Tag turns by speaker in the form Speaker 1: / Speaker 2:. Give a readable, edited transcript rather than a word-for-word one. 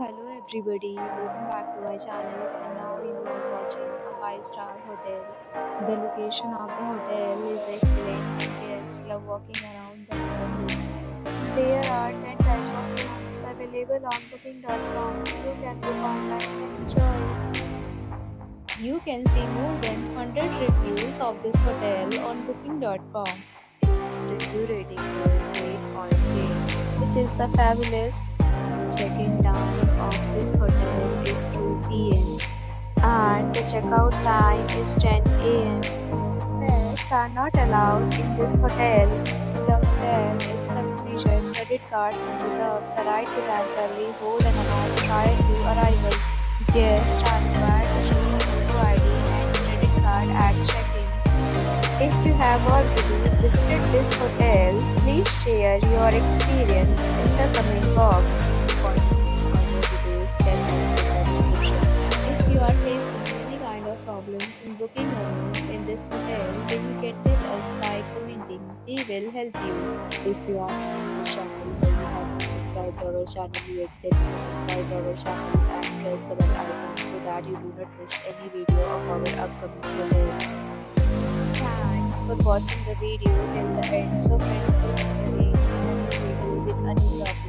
Speaker 1: Hello everybody, welcome back to my channel and now you are watching a 5-star hotel. The location of the hotel is excellent and guests love walking around the neighborhood. There are 10 types of rooms available on booking.com. You can book online and enjoy it. You can see more than 100 reviews of this hotel on booking.com. Its review rating is 8.8, which is the fabulous. Check-in time of this hotel is 2 p.m. and the checkout time is 10 a.m. Pets are not allowed in this hotel. The hotel accepts major credit cards and reserves the right to temporarily hold an amount prior to arrival. Guests are required to show a photo ID and credit card at check-in. If you have already visited this hotel, please share your experience in the comment box. For more details, check the description. If you are facing any kind of problem in booking a room in this hotel, then you can tell us by commenting. We will help you. If you are new to this channel or you have not subscribed to our channel yet, then please subscribe to our channel and press the bell icon so that you do not miss any video of our upcoming hotel. Thanks for watching the video till the end. So friends, will meet again in a new video with a new topic.